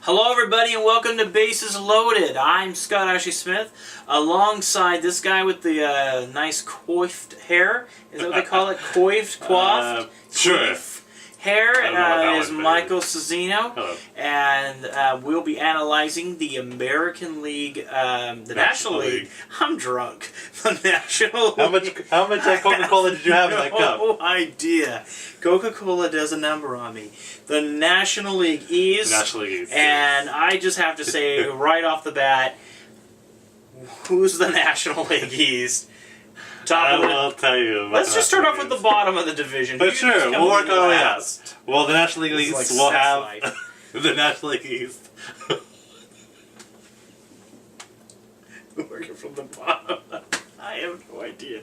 Hello everybody and welcome to Bases Loaded. I'm Scott Ashley Smith, alongside this guy with the nice coiffed hair. Is that what they call it? Coiffed? Sure. Coiffed hair is Michael Cezzino. Hello. And we'll be analyzing the American League, the National League. I'm drunk. The National League. How much Coca-Cola did you have in that cup? No idea. Coca-Cola does a number on me. The National League East. National League East. And I just have to say right off the bat, who's the National League East? I will tell you. Let's just start off with the bottom of the division. But sure, we'll work our way up. last. Well, the National League East Like will sex have life. the National League East. Working from the bottom. I have no idea.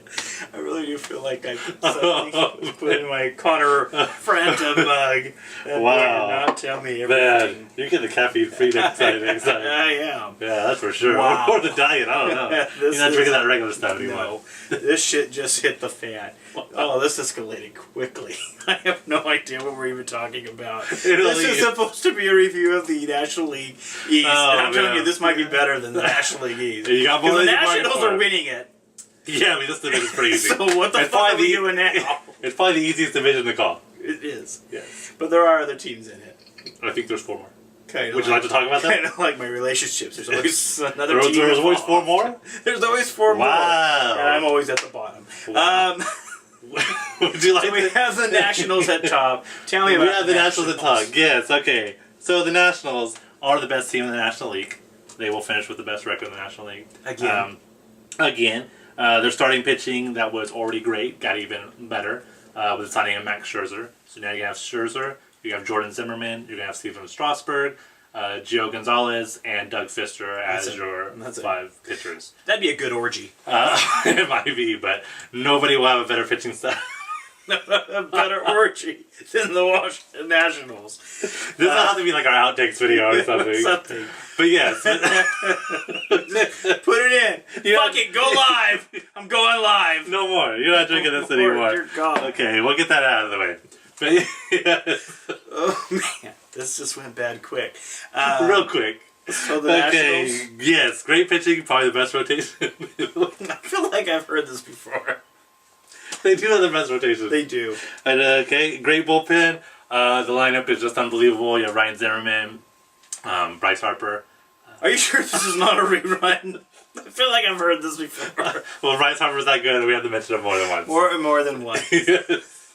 I really do feel like I put in my Connor Franta mug. And Wow. Not tell me everything. Man, you're getting the caffeine free next time. I am. Yeah, that's for sure. Wow. Or the diet, I don't know. You're not drinking that regular stuff anymore. No, this shit just hit the fan. Oh, this escalated quickly. I have no idea what we're even talking about. This is supposed to be a review of the National League East, and I'm telling you, this might be better than the National League East. You got more the than Nationals are winning it. Yeah, I mean, this division's pretty easy. So what the fuck are we doing now? It's probably the easiest division to call. It is. Yes. But there are other teams in it. I think there's 4 more. Kinda Would you like to talk about that? Kind of like my relationships. There's always another team. There's always 4 more? There's always 4 more. Wow. And I'm always at the bottom. Wow. Would you like So we have the Nationals at top. Tell me about We have the Nationals at top. Yes, okay. So the Nationals are the best team in the National League. They will finish with the best record in the National League. Again. Their starting pitching that was already great got even better with the signing of Max Scherzer. So now you have Scherzer, you have Jordan Zimmerman, you're going to have Steven Strasburg, Gio Gonzalez, and Doug Fister as your 5 pitchers. That'd be a good orgy. It might be, but nobody will have a better pitching staff. A better orgy than the Washington Nationals. This will have to be like our outtakes video or something. But yes. Put it in. Fuck it, go live. I'm going live. No more. You're not drinking this anymore. Dear God. Okay, we'll get that out of the way. But yes. Oh, man. This just went bad quick. Real quick. So the Nationals. Yes, great pitching, probably the best rotation. I feel like I've heard this before. They do have the best rotation. They do. And, okay, great bullpen. The lineup is just unbelievable. You have Ryan Zimmerman, Bryce Harper. Are you sure this is not a rerun? I feel like I've heard this before. Well, Bryce Harper's that good. We have to mention him more than once. More than once. Yes.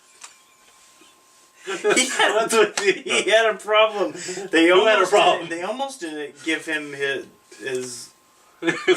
He had a problem. They almost didn't give him his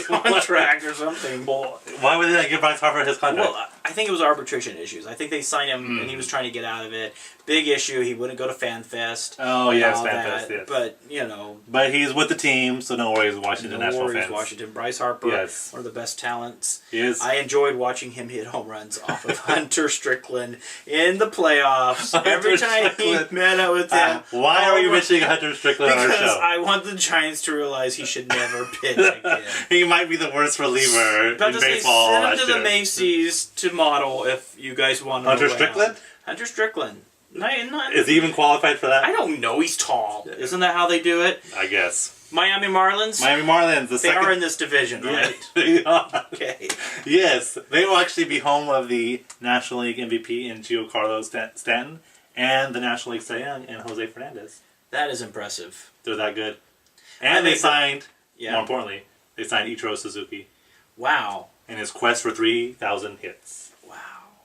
contract or something. Well, why would they not give Bryce Harper his contract? Well, I think it was arbitration issues. I think they signed him and he was trying to get out of it. Big issue. He wouldn't go to FanFest. Oh, yes, FanFest, yes. But, you know. But he's with the team, so no worries, Washington National fans. Washington. Bryce Harper, yes. One of the best talents. He is. I enjoyed watching him hit home runs off of Hunter Strickland in the playoffs. Every time he met up with him. Why are you mentioning Hunter Strickland on our show? Because I want the Giants to realize he should never pitch again. He might be the worst reliever in baseball. Send him to the Macy's to model if you guys want to. Hunter Strickland? Hunter Strickland. Is he even qualified for that? I don't know. He's tall. Isn't that how they do it? I guess. Miami Marlins? Miami Marlins. They are in this division, right? They are. Okay. Yes. They will actually be home of the National League MVP in Giancarlo Stanton and the National League Cy Young and Jose Fernandez. That is impressive. They're that good. And they signed, more importantly, they signed Ichiro Suzuki. Wow. In his quest for 3,000 hits. Wow.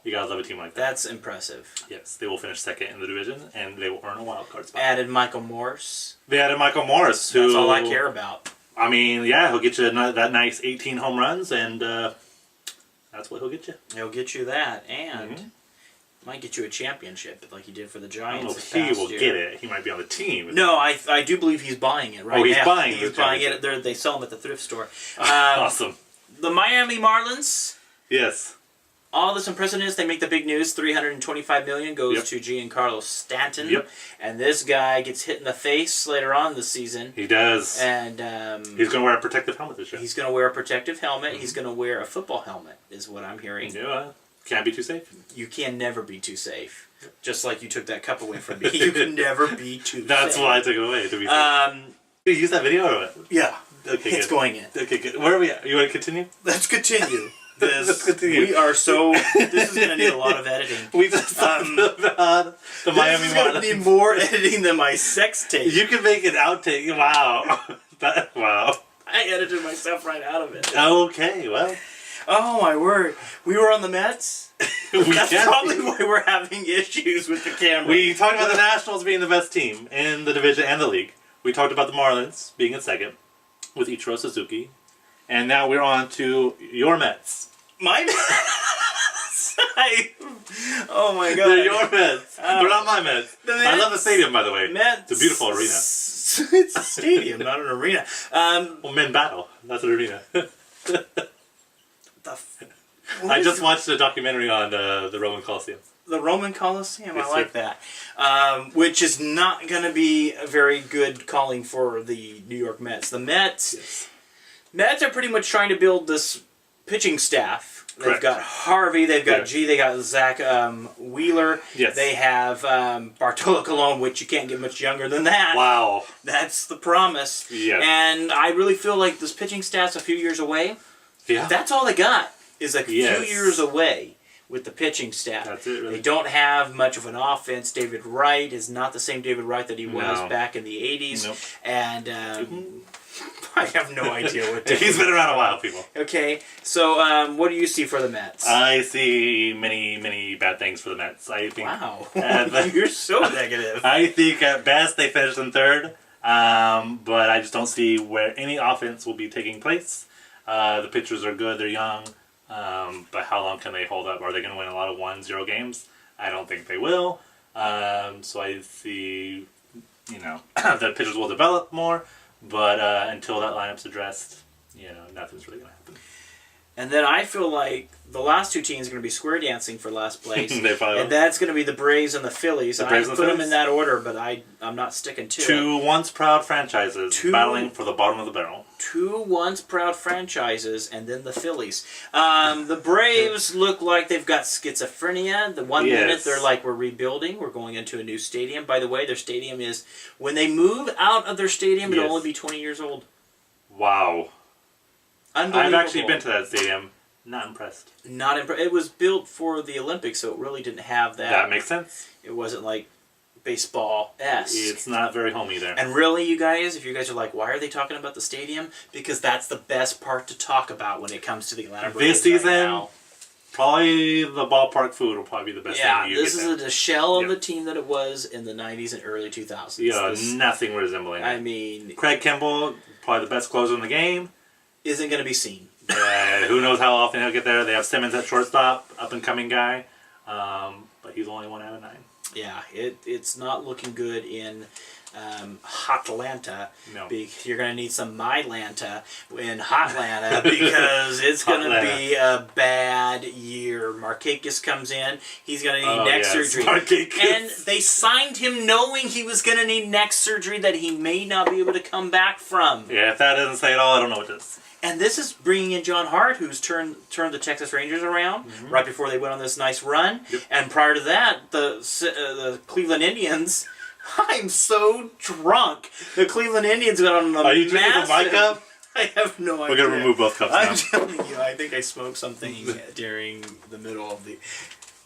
You gotta love a team like that. That's impressive. Yes, they will finish second in the division, and they will earn a wild card spot. Added Michael Morse. They added Michael Morse, who... That's all I care about. I mean, yeah, he'll get you that nice 18 home runs, and that's what he'll get you. He'll get you that, and might get you a championship, like he did for the Giants. I don't know if he will get it. He might be on the team. No, I do believe he's buying it right now. He's buying it. He's buying it. They sell them at the thrift store. Awesome. The Miami Marlins. Yes. All this impressive is they make the big news. $325 million goes to Giancarlo Stanton. Yep. And this guy gets hit in the face later on this season. He does. And he's going to wear a protective helmet this year. He's going to wear a protective helmet. He's going to wear a football helmet, is what I'm hearing. Yeah. Can't be too safe. You can never be too safe. Just like you took that cup away from me. You can never be too safe. That's why I took it away, to be safe. You use that video or what? Yeah. Okay, it's good. going in. Okay, good. Where are we at? You want to continue? Let's continue. Let's continue. We are so... This is going to need a lot of editing. We just talked about the Miami Marlins. This is going to need more editing than my sex tape. You can make an outtake. Wow. Wow. I edited myself right out of it. Okay, well. Oh, my word. We were on the Mets? That's probably why we're having issues with the camera. We talked about the Nationals being the best team in the division and the league. We talked about the Marlins being in second with Ichiro Suzuki. And now we're on to your Mets. My Mets? Oh my god. They're your Mets. They're not my Mets. I love the stadium, by the way. Mets. It's a beautiful arena. It's a stadium, not an arena. Well, men battle. That's an arena. I just watched a documentary on the Roman Coliseum. The Roman Coliseum, yes, I like that. Which is not going to be a very good calling for the New York Mets. The Mets... Yes. Mets are pretty much trying to build this pitching staff. They've Correct. got Harvey, they've got G, they got Zach Wheeler. Yes. They have Bartolo Colon, which you can't get much younger than that. Wow. That's the promise. Yeah. And I really feel like this pitching staff's a few years away. Yeah. That's all they got, is like a Yes. few years away with the pitching staff. That's it, really. They don't have much of an offense. David Wright is not the same David Wright that he was back in the 80s. Nope. And... I have no idea what to do. He's been around a while, people. Okay, so what do you see for the Mets? I see many, many bad things for the Mets. I think. Wow, you're so negative. I think at best they finish in third, but I just don't see where any offense will be taking place. The pitchers are good, they're young, but how long can they hold up? Are they going to win a lot of 1-0 games? I don't think they will. So I see, the pitchers will develop more. But until that lineup's addressed, nothing's really going to happen. And then I feel like the last two teams are going to be square dancing for last place. They probably and that's going to be the Braves and the Phillies. The Braves I and put the them Phillies? in that order, but I'm not sticking to it. Two once proud franchises battling for the bottom of the barrel. Two once proud franchises, and then the Phillies. The Braves look like they've got schizophrenia. The one minute they're like, we're rebuilding, we're going into a new stadium. By the way, their stadium is, when they move out of their stadium, it'll only be 20 years old. Wow. Unbelievable. I've actually been to that stadium. Not impressed. Not impressed. It was built for the Olympics, so it really didn't have that. That makes sense. It wasn't like baseball-esque. It's not very homey there. And really, you guys, if you guys are like, why are they talking about the stadium? Because that's the best part to talk about when it comes to the Atlanta Braves this season, right now. probably the ballpark food will probably be the best thing you this get is there. a shell of the team that it was in the 90s and early 2000s. Yeah, nothing resembling it. I mean... Craig Kimbrell, probably the best closer in the game. Isn't going to be seen. Who knows how often he'll get there. They have Simmons at shortstop, up-and-coming guy. But he's only 1 out of 9. Yeah, it's not looking good in Hotlanta. No. You're going to need some Mylanta in Hotlanta because it's going to be a bad year. Markakis comes in. He's going to need neck surgery. Markakis. And they signed him knowing he was going to need neck surgery that he may not be able to come back from. Yeah, if that doesn't say it all, I don't know what does. And this is bringing in John Hart, who's turned the Texas Rangers around right before they went on this nice run. Yep. And prior to that, the Cleveland Indians. I'm so drunk. The Cleveland Indians got on a Are you drinking from my cup? I have no idea. We're going to remove both cups now. I'm telling you, I think I smoked something during the middle of the...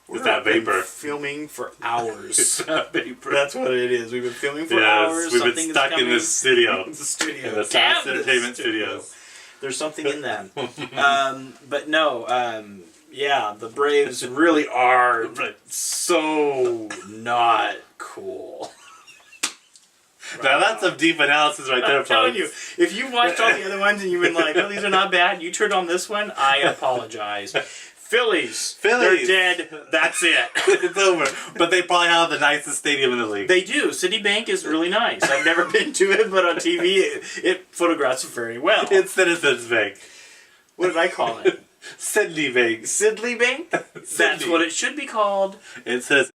It's that vapor. Filming for hours. It's that vapor. That's what it is. We've been filming for hours. We've been stuck in this studio. The studio. In the Sas Entertainment Studios. There's something in them. But no, yeah, the Braves really are so not cool. Now that's some deep analysis right there, I'm telling you, if you watched all the other ones and you've been like, oh, these are not bad, you turned on this one, I apologize. Phillies. They're dead. That's it. It's over. But they probably have the nicest stadium in the league. They do. Citibank is really nice. I've never been to it, but on TV it photographs it very well. It's Citizens Bank. What did I call it? Sidley Bank. Sidley Bank? That's what it should be called. It says